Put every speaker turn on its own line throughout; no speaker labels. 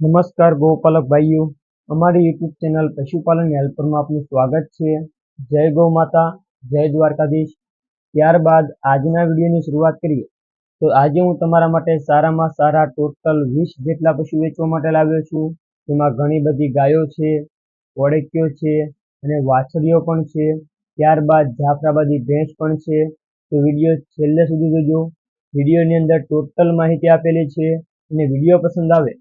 નમસ્કાર ગૌપાલક ભાઈઓ, અમારી યુટ્યુબ ચેનલ પશુપાલન હેલ્પરમાં આપનું સ્વાગત છે। જય ગૌ માતા, જય દ્વારકાધીશ। ત્યારબાદ આજના વિડીયોની શરૂઆત કરીએ તો આજે હું તમારા માટે સારામાં સારા ટોટલ 20 જેટલા પશુ વેચવા માટે લાવ્યો છું। તેમાં ઘણી બધી ગાયો છે, ઓળકીઓ છે અને વાછડીઓ પણ છે। ત્યારબાદ જાફરાબાદી ભેંસ પણ છે। તો વિડીયો છેલ્લે સુધી જોજો। વિડીયોની અંદર ટોટલ માહિતી આપેલી છે અને વિડીયો પસંદ આવે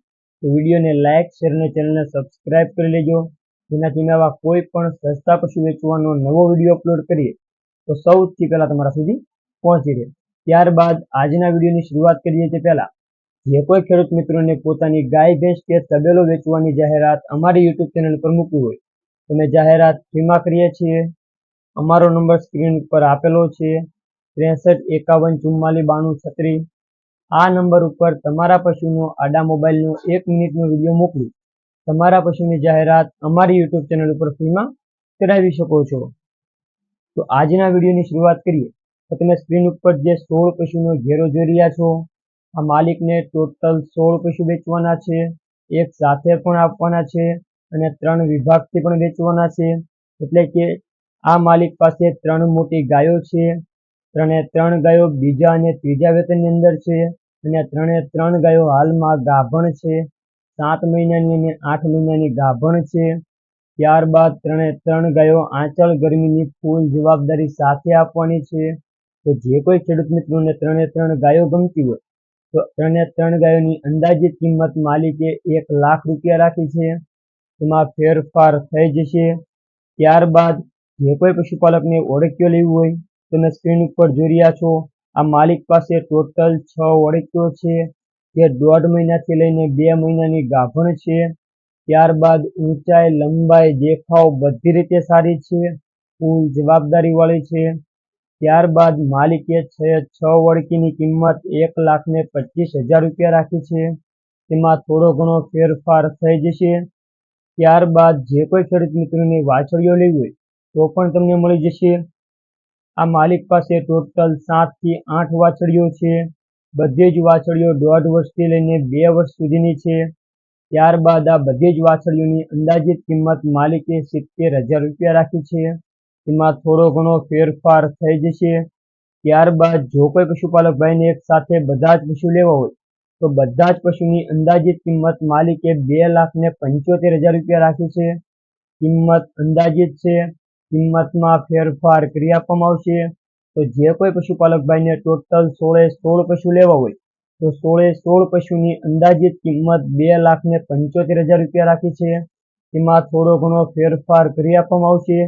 તો વિડીયોને લાઇક, શેર અને ચેનલને સબસ્ક્રાઇબ કરી લેજો, જેનાથી આવા કોઈ પણ સસ્તા પશુ વેચવાનો નવો વિડીયો અપલોડ કરીએ તો સૌથી પહેલા તમારા સુધી પહોંચી રહે। ત્યારબાદ આજના વિડીયોની શરૂઆત કરીએ તે પહેલા જે કોઈ ખેડૂત મિત્રોને પોતાની ગાય, ભેંસ કે તબેલો વેચવાની જાહેરાત અમારી યુટ્યુબ ચેનલ પર મૂકવી હોય તો અમે જાહેરાત ફ્રીમાં કરીએ છીએ। અમારો નંબર સ્ક્રીન પર આપેલો છે 6351449236। આ નંબર ઉપર તમારા પશુનો આડા મોબાઈલનો 1 મિનિટનો વિડીયો મોકલી તમારા પશુની જાહેરાત અમારી યુટ્યુબ ચેનલ ઉપર ફ્રીમાં કરાવી શકો છો। તો આજના વિડીયોની શરૂઆત કરીએ તો તમે સ્ક્રીન ઉપર જે 16 પશુનો ઘેરો જોઈ રહ્યા છો, આ માલિકને ટોટલ 16 પશુ વેચવાના છે, એક સાથે પણ આપવાના છે અને 3 વિભાગથી પણ વેચવાના છે। એટલે કે આ માલિક પાસે 3 મોટી ગાયો છે, 3 ગાયો બીજા અને ત્રીજા વેતનની અંદર છે અને 3 ગાયો હાલમાં ગાભણ છે, 7 મહિનાની અને 8 મહિનાની ગાભણ છે। ત્યારબાદ 3 ગાયો આંચળ ગરમીની ફૂલ જવાબદારી સાથે આપવાની છે। તો જે કોઈ ખેડૂત મિત્રોને 3 ગાયો ગમતી હોય તો 3 ગાયોની અંદાજિત કિંમત માલિકે 1 લાખ રૂપિયા રાખી છે, તેમાં ફેરફાર થઈ જશે। ત્યારબાદ જે કોઈ પશુપાલકને ઓળકીઓ લેવી હોય તો તમે સ્ક્રીન ઉપર જોઈ રહ્યા છો, આ માલિક પાસે ટોટલ 6 ઓળકીઓ છે, જે 1.5 મહિનાથી લઈને 2 મહિનાની ગાભણ છે। ત્યારબાદ ઊંચાઈ, લંબાઈ, દેખાવ બધી રીતે સારી છે, ફૂલ જવાબદારી વાળી છે। ત્યારબાદ માલિકે 6 ઓળકીની કિંમત 1,25,000 રૂપિયા રાખી છે, તેમાં થોડો ઘણો ફેરફાર થઈ જશે। ત્યારબાદ જે કોઈ ખેડૂત મિત્રોની વાછડીઓ લેવી હોય તો પણ તમને મળી જશે। આ માલિક પાસે ટોટલ 7 થી 8 વાછડીઓ છે, બધી જ વાછડીઓ 1.5 વર્ષથી લઈને 2 વર્ષ સુધીની છે। ત્યારબાદ આ બધી જ વાછડીઓની અંદાજિત કિંમત માલિકે 70,000 રૂપિયા રાખી છે, તેમાં થોડો ઘણો ફેરફાર થઈ જશે। ત્યારબાદ જો કોઈ પશુપાલક ભાઈને એક સાથે બધા જ પશુ લેવા હોય તો બધા જ પશુની અંદાજિત કિંમત માલિકે 2,75,000 રૂપિયા રાખી છે। કિંમત અંદાજિત છે, કિંમતમાં ફેરફાર કરી આપવામાં આવશે। તો જે કોઈ પશુપાલક ભાઈને ટોટલ 16 પશુ લેવા હોય તો 16 પશુની અંદાજિત કિંમત 2,75,000 રૂપિયા રાખી છે, તેમાં થોડો ઘણો ફેરફાર કરી આપવામાં આવશે।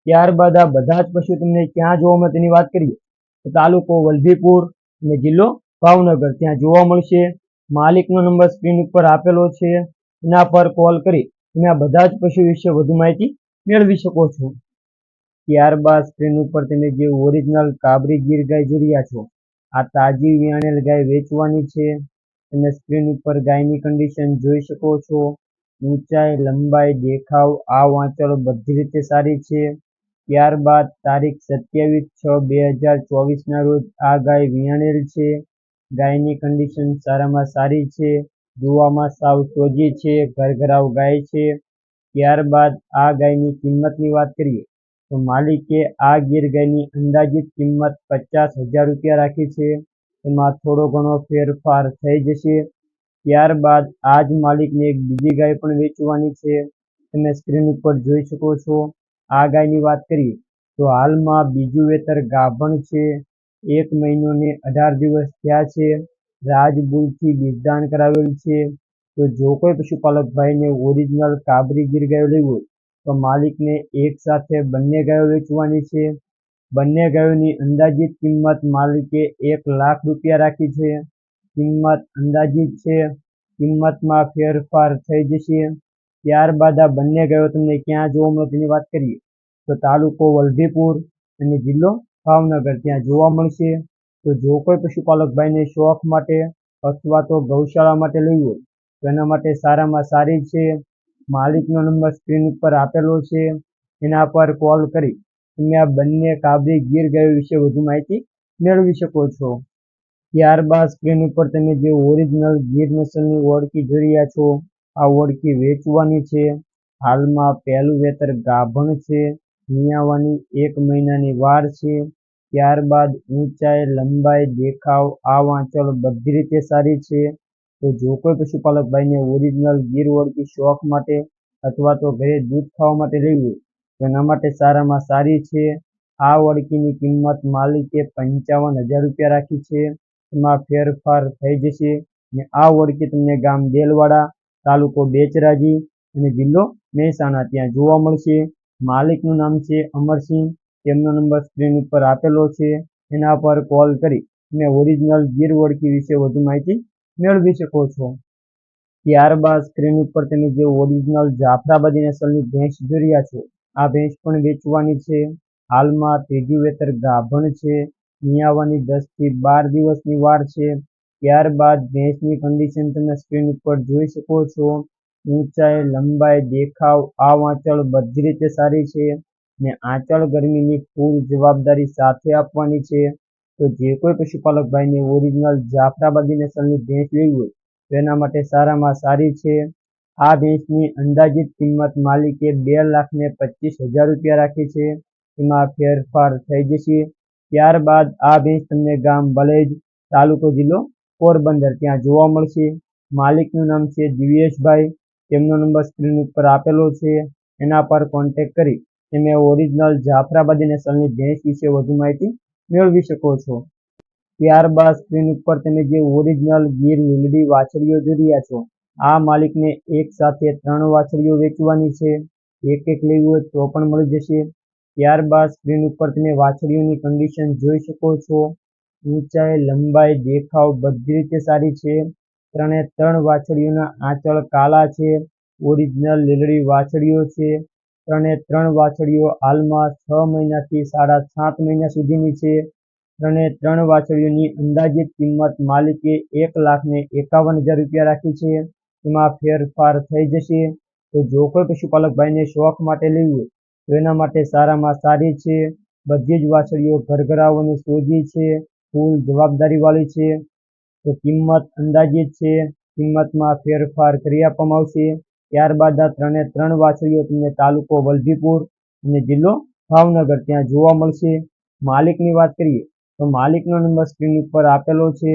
ત્યારબાદ આ બધા જ પશુ તમને ક્યાં જોવા મળે તેની વાત કરીએ તો તાલુકો વલભીપુર અને જિલ્લો ભાવનગર ત્યાં જોવા મળશે। માલિકનો નંબર સ્ક્રીન ઉપર આપેલો છે, એના પર કોલ કરી તમે આ બધા જ પશુ વિશે વધુ માહિતી મેળવી શકો છો। ત્યારબાદ સ્ક્રીન ઉપર તમે જે ઓરિજિનલ કાબરી ગીર ગાય જોઈ રહ્યા છો, આ તાજી વિયાણેલ ગાય વેચવાની છે। તમે સ્ક્રીન ઉપર ગાયની કન્ડિશન જોઈ શકો છો, ઊંચાઈ, લંબાઈ, દેખાવ, આ વાંચળો બધી રીતે સારી છે। ત્યારબાદ તારીખ 27/6/2024 ના રોજ આ ગાય વિયાણેલ છે। ગાયની કન્ડિશન સારામાં સારી છે, જોવામાં સાવ સોજી છે, ઘરઘરાવ ગાય છે। ત્યારબાદ આ ગાયની કિંમતની વાત કરીએ તો માલિકે આ ગીર ગાયની અંદાજિત કિંમત 50,000 રૂપિયા રાખી છે, એમાં થોડો ઘણો ફેરફાર થઈ જશે। ત્યારબાદ આ જ માલિકને એક બીજી ગાય પણ વેચવાની છે, તમે સ્ક્રીન ઉપર જોઈ શકો છો। આ ગાયની વાત કરીએ તો હાલમાં બીજું વેતર ગાભણ છે, 1 મહિનો ને 18 દિવસ થયા છે, રાજબુલથી બીજદાન કરાવેલ છે। તો જો કોઈ પશુપાલક ભાઈને ઓરિજિનલ કાબરી ગીર ગાયો લેવી હોય તો માલિકને એક સાથે બંને ગાયો વેચવાની છે। બંને ગાયોની અંદાજિત કિંમત માલિકે 1 લાખ રૂપિયા રાખી છે, કિંમત અંદાજિત છે, કિંમતમાં ફેરફાર થઈ જશે। ત્યારબાદ આ બંને ગાયો તમને ક્યાં જોવા મળે તેની વાત કરીએ તો તાલુકો વલભીપુર અને જિલ્લો ભાવનગર ત્યાં જોવા મળશે। તો જો કોઈ પશુપાલક ભાઈને શોખ માટે અથવા તો ગૌશાળા માટે લેવી હોય તો એના માટે સારામાં સારી છે। માલિકનો નંબર સ્ક્રીન ઉપર આપેલો છે, એના પર કોલ કરી તમે આ બંને કાબરી ગીર ગાયો વિશે વધુ માહિતી મેળવી શકો છો। ત્યારબાદ સ્ક્રીન ઉપર તમે જે ઓરિજિનલ ગીર નસલની ઓળકી જોઈ રહ્યા છો, આ ઓળખી વેચવાની છે. હાલમાં પહેલું વેતર ગાભણ છે. નિયાવાની 1 મહિનાની વાર છે. ત્યારબાદ ઊંચાઈ, લંબાઈ, દેખાવ, આ વાંચલ બધી રીતે સારી છે. તો જો કોઈ પશુપાલક ભાઈને ઓરિજિનલ ગીર ઓળખી શોખ માટે અથવા તો ઘરે દૂધ ખાવા માટે લેવી હોય તો એના માટે સારામાં સારી છે. આ ઓળખીની કિંમત માલિકે 55,000 રૂપિયા રાખી છે. એમાં ફેરફાર થઈ જશે. અને આ ઓળખી તમને ગામ દેલવાડા, તાલુકો બેચરાજી અને જિલ્લો મહેસાણા ત્યાં જોવા મળશે. માલિકનું નામ છે અમરસિંહ. તેમનો નંબર સ્ક્રીન ઉપર આપેલો છે. એના પર કોલ કરી તમે ઓરિજિનલ ગીર ઓળખી વિશે વધુ માહિતી મેળવી શકો છો. ત્યારબાદ સ્ક્રીન ઉપર તમે જે ઓરિજિનલ જાફરાબાદી નસલની ભેંસ જોઈ રહ્યા છો, આ ભેંસ પણ વેચવાની છે. હાલમાં ત્રીજું વેતર ગાભણ છે. નિયાવાની 10 થી 12 દિવસની વાર છે. ત્યારબાદ ભેંસની કન્ડિશન તમે સ્ક્રીન ઉપર જોઈ શકો છો. ઊંચાઈ, લંબાઈ, દેખાવ, આ વાંચળ બધી રીતે સારી છે. ને આંચળ ગરમીની ફૂલ જવાબદારી સાથે આપવાની છે. તો જે કોઈ પશુપાલક ભાઈને ઓરિજિનલ જાફરાબાદી નસલની ભેંસ લેવી હોય તો એના માટે સારામાં સારી છે. આ ભેંસની અંદાજિત કિંમત માલિકે 2,25,000 રૂપિયા રાખી છે. એમાં ફેરફાર થઈ જશે. ત્યારબાદ આ ભેંસ તમને ગામ બલેજ, તાલુકો જિલ્લો પોરબંદર ત્યાં જોવા મળશે. માલિકનું નામ છે દિવ્યેશભાઈ. તેમનો નંબર સ્ક્રીન ઉપર આપેલો છે. એના પર કોન્ટેક્ટ કરી તમે ઓરિજિનલ જાફરાબાદી નસલની ભેંસ વિશે વધુ માહિતી મેળવી શકો છો. ત્યારબાદ સ્ક્રીન ઉપર તમે જે ઓરિજિનલ ગીર લીલડી વાછડીઓ જોઈ રહ્યા છો, આ માલિકને એક સાથે 3 વાછડીઓ વેચવાની છે. એક લેવી હોય તો પણ મળી જશે. ત્યારબાદ સ્ક્રીન ઉપર તમે વાછડીઓની કન્ડિશન જોઈ શકો છો. ઊંચાઈ, લંબાઈ, દેખાવ બધી રીતે સારી છે. 3 વાછડીઓના આંચળ કાલા છે. ઓરિજિનલ લીલડી વાછડીઓ છે. 3 વાછડીઓ હાલમાં 6 મહિનાથી 7.5 મહિના સુધીની છે. 3 વાછડીઓની અંદાજિત કિંમત માલિકે 1,51,000 રૂપિયા રાખી છે. એમાં ફેરફાર થઈ જશે. તો જો કોઈ પશુપાલક ભાઈને શોખ માટે લેવી હોય તો એના માટે સારામાં સારી છે. બધી જ વાછડીઓ ઘરઘરાવ અને સોજી છે. ફૂલ જવાબદારીવાળી છે. તો કિંમત અંદાજિત છે. કિંમતમાં ફેરફાર કરી આપવામાં આવશે. ત્યારબાદ આ 3 વાછડીઓ તમને તાલુકો વલભીપુર અને જિલ્લો ભાવનગર ત્યાં જોવા મળશે. માલિકની વાત કરીએ તો માલિકનો નંબર સ્ક્રીન ઉપર આપેલો છે.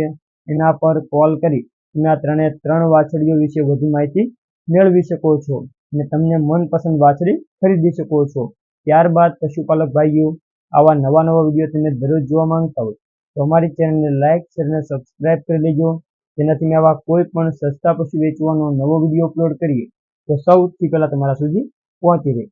એના પર કોલ કરી તમે આ 3 વાછડીઓ વિશે વધુ માહિતી મેળવી શકો છો અને તમને મનપસંદ વાછડી ખરીદી શકો છો. ત્યારબાદ પશુપાલક ભાઈઓ, આવા નવા વિડીયો તમે દરરોજ જોવા માંગતા હોય તો અમારી ચેનલને લાઇક, શેર અને સબસ્ક્રાઇબ કરી લેજો. જેનાથી આવા કોઈ પણ સસ્તા પશુ વેચવાનો નવો વિડીયો અપલોડ કરીએ તો સૌથી પહેલા તમારા સુધી પહોંચી રહે.